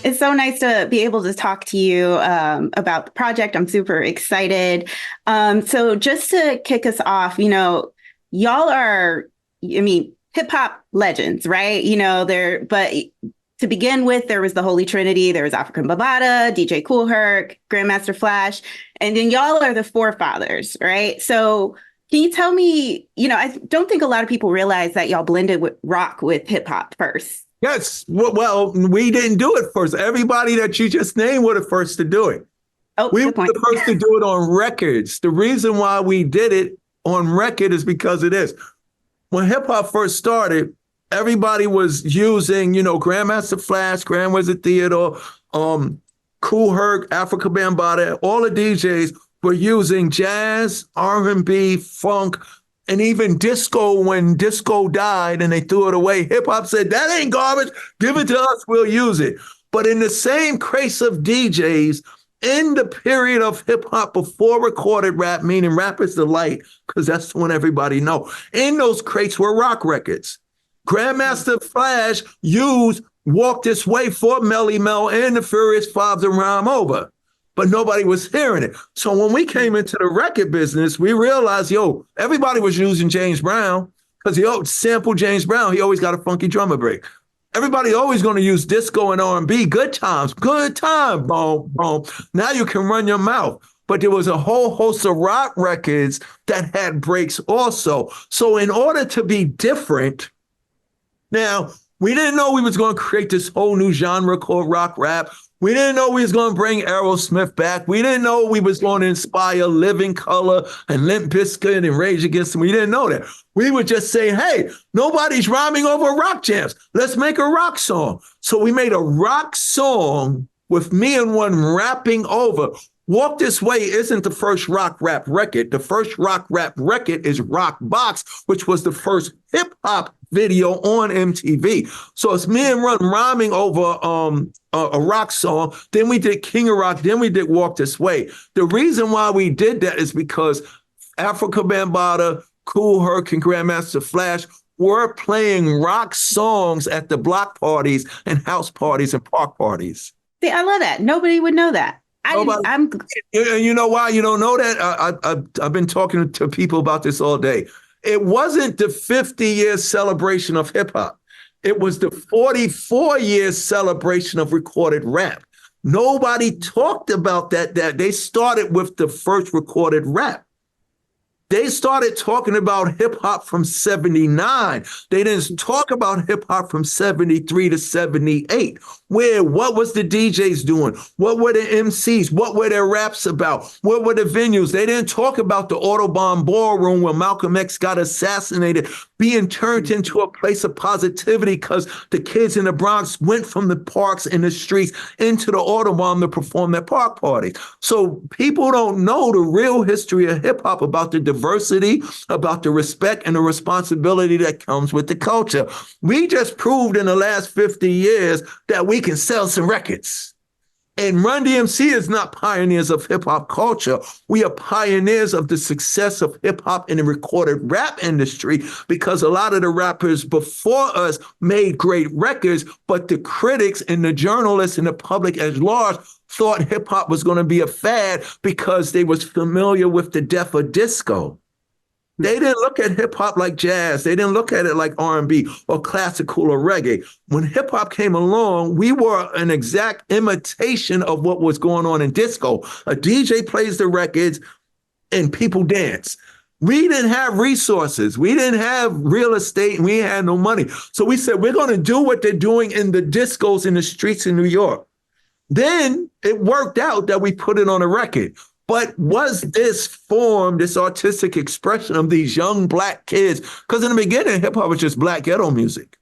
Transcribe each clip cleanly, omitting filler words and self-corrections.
It's so nice to be able to talk to you about the project. I'm super excited. So just to kick us off, y'all are, I mean, hip hop legends, right? But to begin with, there was the Holy Trinity. There was African Bambaataa, DJ Kool Herc, Grandmaster Flash, and then y'all are the forefathers, right? So can you tell me, I don't think a lot of people realize that y'all blended with rock with hip hop first. Yes. Well, we didn't do it first. Everybody that you just named were the first to do it. Oh, We were good point. the first to do it on records. The reason why we did it on record is because of this. When hip hop first started, everybody was using, Grandmaster Flash, Grand Wizard Theodore, Kool Herc, Africa Bambaataa, all the DJs were using jazz, R&B, funk, and even disco. When disco died and they threw it away, hip hop said, that ain't garbage. Give it to us. We'll use it. But in the same craze of DJs, in the period of hip hop before recorded rap, meaning rap is the light, because that's when everybody know. In those crates were rock records. Grandmaster Flash used Walk This Way for Melly Mel and the Furious Fives and Rhyme Over, but nobody was hearing it. So when we came into the record business, we realized, everybody was using James Brown because he sampled James Brown. He always got a funky drummer break. Everybody always going to use disco and R&B. Good times, boom, boom. Now you can run your mouth. But there was a whole host of rock records that had breaks also. So in order to be different, now, we didn't know we was going to create this whole new genre called rock rap. We didn't know we was going to bring Aerosmith back. We didn't know we was going to inspire Living Colour and Limp Bizkit and Rage Against them. We didn't know that. We would just say, hey, nobody's rhyming over rock jams. Let's make a rock song. So we made a rock song with me and one rapping over. Walk This Way isn't the first rock rap record. The first rock rap record is Rock Box, which was the first hip hop video on MTV. So it's me and Run rhyming over a rock song. Then we did King of Rock. Then we did Walk This Way. The reason why we did that is because Africa Bambaataa, Kool Herc, and Grandmaster Flash were playing rock songs at the block parties and house parties and park parties. See, I love that. Nobody would know that. I'm. You know why you don't know that? I've been talking to people about this all day. It wasn't the 50-year celebration of hip hop. It was the 44-year celebration of recorded rap. Nobody talked about that. They started with the first recorded rap. They started talking about hip hop from 79. They didn't talk about hip hop from 73 to 78. What was the DJs doing? What were the MCs? What were their raps about? What were the venues? They didn't talk about the Autobahn Ballroom where Malcolm X got assassinated, being turned into a place of positivity because the kids in the Bronx went from the parks and the streets into the Autobahn to perform their park parties. So people don't know the real history of hip hop, about the diversity, about the respect and the responsibility that comes with the culture. We just proved in the last 50 years that we can sell some records. And Run DMC is not pioneers of hip hop culture. We are pioneers of the success of hip hop in the recorded rap industry, because a lot of the rappers before us made great records, but the critics and the journalists and the public at large thought hip hop was going to be a fad because they was familiar with the death of disco. They didn't look at hip hop like jazz. They didn't look at it like R&B or classical or reggae. When hip hop came along, we were an exact imitation of what was going on in disco. A DJ plays the records and people dance. We didn't have resources. We didn't have real estate, and we had no money. So we said, we're going to do what they're doing in the discos in the streets in New York. Then it worked out that we put it on a record. But was this form, this artistic expression of these young black kids? Because in the beginning, hip hop was just black ghetto music.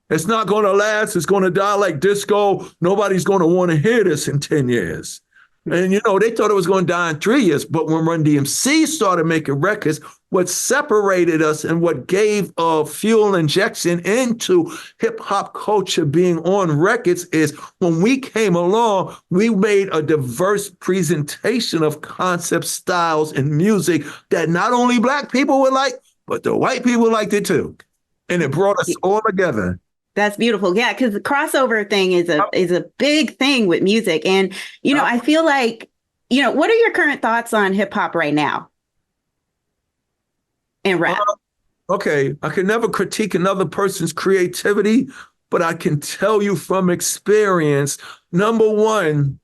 It's not going to last. It's going to die like disco. Nobody's going to want to hear this in 10 years. And, they thought it was going to die in 3 years. But when Run DMC started making records, what separated us and what gave a fuel injection into hip hop culture being on records is when we came along, we made a diverse presentation of concept, styles, and music that not only black people would like, but the white people liked it too. And it brought us all together. That's beautiful. Yeah, because the crossover thing is a big thing with music. And, I feel like, what are your current thoughts on hip hop right now and rap? Okay, I can never critique another person's creativity, but I can tell you from experience, number one,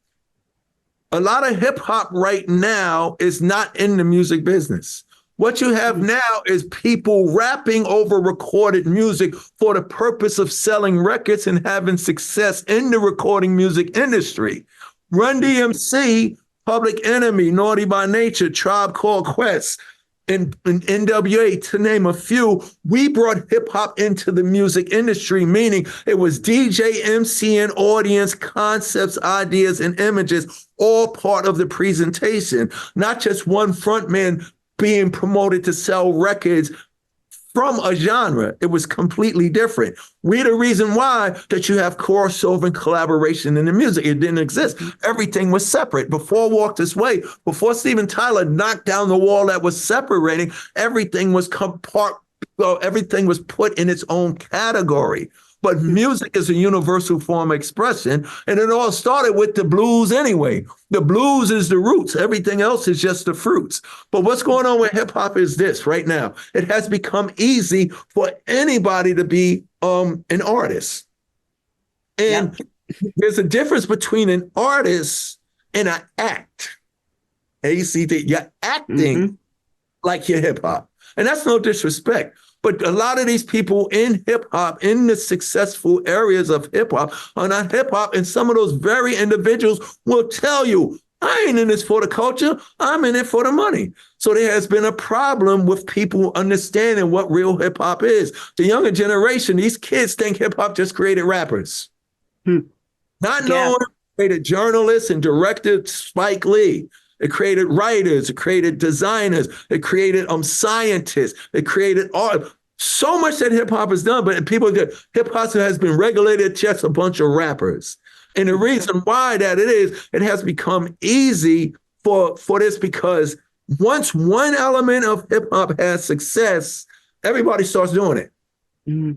a lot of hip hop right now is not in the music business. What you have now is people rapping over recorded music for the purpose of selling records and having success in the recording music industry. Run DMC, Public Enemy, Naughty by Nature, Tribe Called Quest, and NWA, to name a few, we brought hip hop into the music industry, meaning it was DJ, MC, and audience, concepts, ideas, and images, all part of the presentation, not just one frontman being promoted to sell records from a genre. It was completely different. We're the reason why that you have crossover and collaboration in the music. It didn't exist. Everything was separate. Before Walk This Way, before Steven Tyler knocked down the wall that was separating, everything was everything was put in its own category. But music is a universal form of expression, and it all started with the blues anyway. The blues is the roots. Everything else is just the fruits. But what's going on with hip hop is this right now. It has become easy for anybody to be an artist. And there's a difference between an artist and an act. ACT, you're acting like you're hip hop. And that's no disrespect. But a lot of these people in hip hop, in the successful areas of hip hop, are not hip hop. And some of those very individuals will tell you, I ain't in this for the culture. I'm in it for the money. So there has been a problem with people understanding what real hip hop is. The younger generation, these kids think hip hop just created rappers. Not knowing it created journalists and directed Spike Lee. It created writers, it created designers, it created scientists, it created art. So much that hip hop has done, but people get hip hop has been regulated just a bunch of rappers. And the reason why that it has become easy for this because once one element of hip hop has success, everybody starts doing it.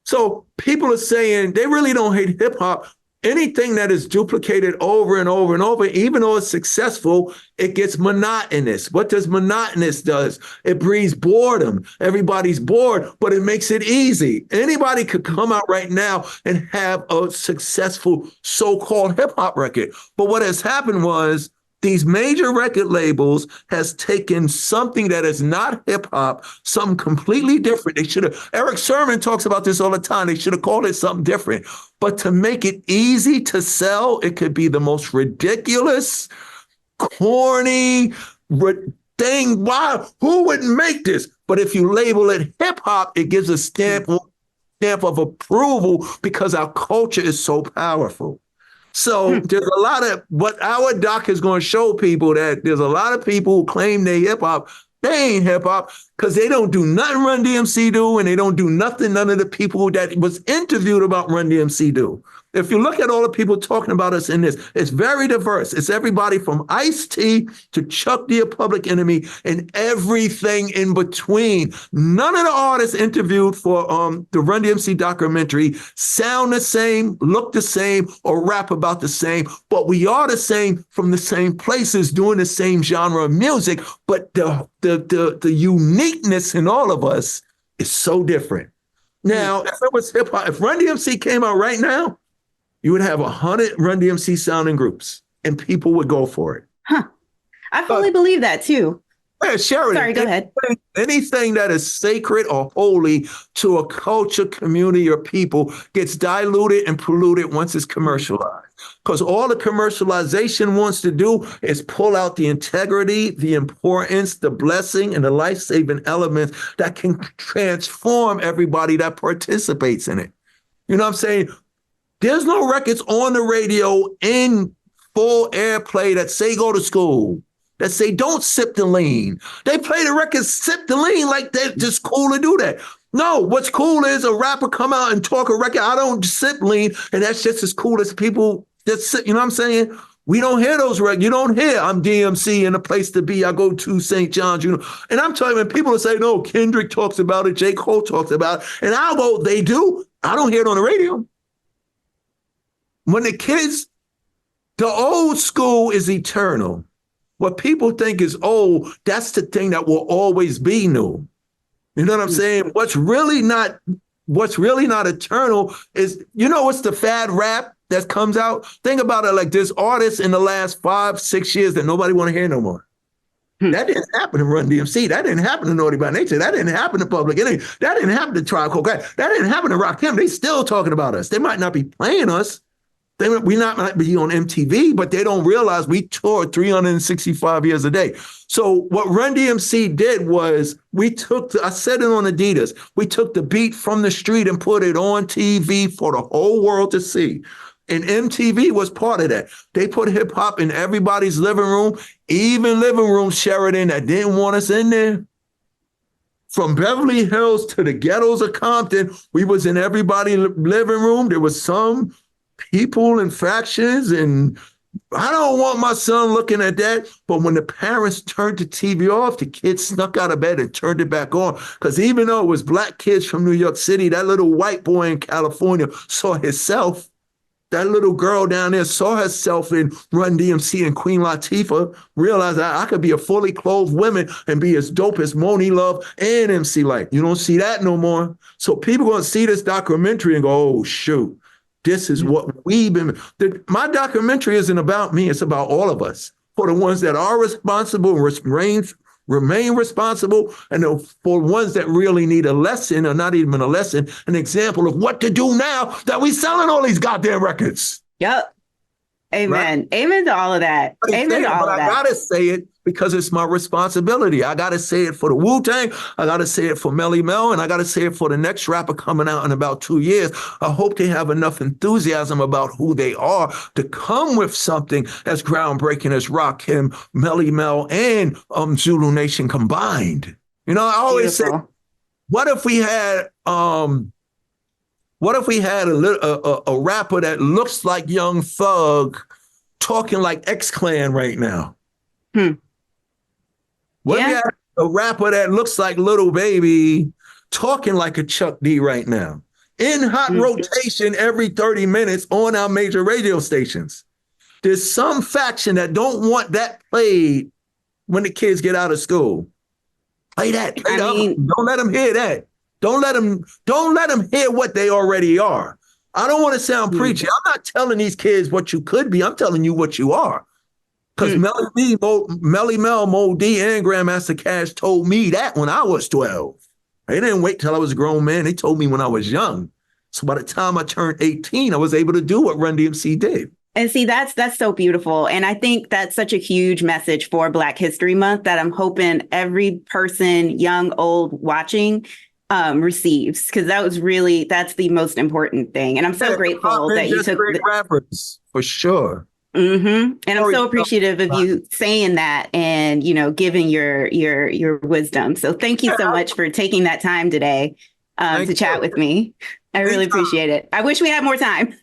So people are saying they really don't hate hip hop. Anything that is duplicated over and over and over, even though it's successful, it gets monotonous. What does monotonous does? It breeds boredom. Everybody's bored, but it makes it easy. Anybody could come out right now and have a successful so-called hip hop record. But what has happened was these major record labels has taken something that is not hip hop, something completely different. They should have, Eric Sermon talks about this all the time. They should have called it something different. But to make it easy to sell, it could be the most ridiculous, corny thing. Why? Who would make this? But if you label it hip hop, it gives a stamp of approval because our culture is so powerful. So there's a lot of what our doc is going to show people that there's a lot of people who claim they hip hop. They ain't hip hop because they don't do nothing Run DMC do, and they don't do nothing none of the people that was interviewed about Run DMC do. If you look at all the people talking about us in this, it's very diverse. It's everybody from Ice-T to Chuck D, Public Enemy, and everything in between. None of the artists interviewed for the Run DMC documentary sound the same, look the same, or rap about the same, but we are the same from the same places doing the same genre of music, but the uniqueness in all of us is so different. Now, if it was hip hop, if Run DMC came out right now, you would have 100 Run DMC sounding groups and people would go for it. I fully believe that too. Yeah, Sheridan, sorry, go ahead. Anything that is sacred or holy to a culture, community, or people gets diluted and polluted once it's commercialized. Because all the commercialization wants to do is pull out the integrity, the importance, the blessing, and the life-saving elements that can transform everybody that participates in it. You know what I'm saying? There's no records on the radio in full airplay that say go to school, that say don't sip the lean. They play the records sip the lean like they're just cool to do that. No, what's cool is a rapper come out and talk a record, I don't sip lean, and that's just as cool as people that sip, you know what I'm saying? We don't hear those records. You don't hear I'm DMC in a place to be. I go to St. John's, you know. And I'm telling you, when people say, no, Kendrick talks about it, J. Cole talks about it, and I'll go, they do. I don't hear it on the radio. When the old school is eternal. What people think is old, that's the thing that will always be new. You know what I'm saying? What's really not eternal is, what's the fad rap that comes out? Think about it like this: artists in the last 5-6 years that nobody want to hear no more. That didn't happen to Run DMC. That didn't happen to Naughty by Nature. That didn't happen to Public Enemy. That didn't happen to Tribe Called Quest. That didn't happen to Rakim. They still talking about us. They might not be playing us. We might be on MTV, but they don't realize we toured 365 years a day. So what Run DMC did was I said it on Adidas, we took the beat from the street and put it on TV for the whole world to see. And MTV was part of that. They put hip hop in everybody's living room, even living room Sheridan that didn't want us in there. From Beverly Hills to the ghettos of Compton, we was in everybody's living room. There was some people and factions, and I don't want my son looking at that. But when the parents turned the TV off, the kids snuck out of bed and turned it back on. Because even though it was black kids from New York City, that little white boy in California saw himself. That little girl down there saw herself in Run DMC and Queen Latifah, realized that I could be a fully clothed woman and be as dope as Moni Love and MC Light. You don't see that no more. So people going to see this documentary and go, oh, shoot, this is what we've been. My documentary isn't about me. It's about all of us. For the ones that are responsible and remain responsible, and for ones that really need a lesson, or not even a lesson, an example of what to do now that we selling all these goddamn records. Yep. Amen. Right? Amen to all of that. Amen to all of that. I gotta say it because it's my responsibility. I gotta say it for the Wu-Tang. I gotta say it for Melly Mel, and I gotta say it for the next rapper coming out in about 2 years. I hope they have enough enthusiasm about who they are to come with something as groundbreaking as Rakim, Melly Mel, and Zulu Nation combined. I always say, what if we had a rapper that looks like Young Thug talking like X-Clan right now? What if we had a rapper that looks like Little Baby talking like a Chuck D right now? In hot rotation every 30 minutes on our major radio stations. There's some faction that don't want that played when the kids get out of school. Play that. Don't let them hear that. Don't let them hear what they already are. I don't want to sound preachy. I'm not telling these kids what you could be. I'm telling you what you are. Because Melly Mel, Mo D, and Grandmaster Cash told me that when I was 12. They didn't wait till I was a grown man. They told me when I was young. So by the time I turned 18, I was able to do what Run DMC did. And see, that's so beautiful. And I think that's such a huge message for Black History Month that I'm hoping every person, young, old, watching receives, because that's the most important thing. And I'm so grateful that you took great rappers, for sure. And I'm so appreciative of you saying that and, giving your wisdom. So thank you so much for taking that time today to chat with me. I really appreciate it. I wish we had more time.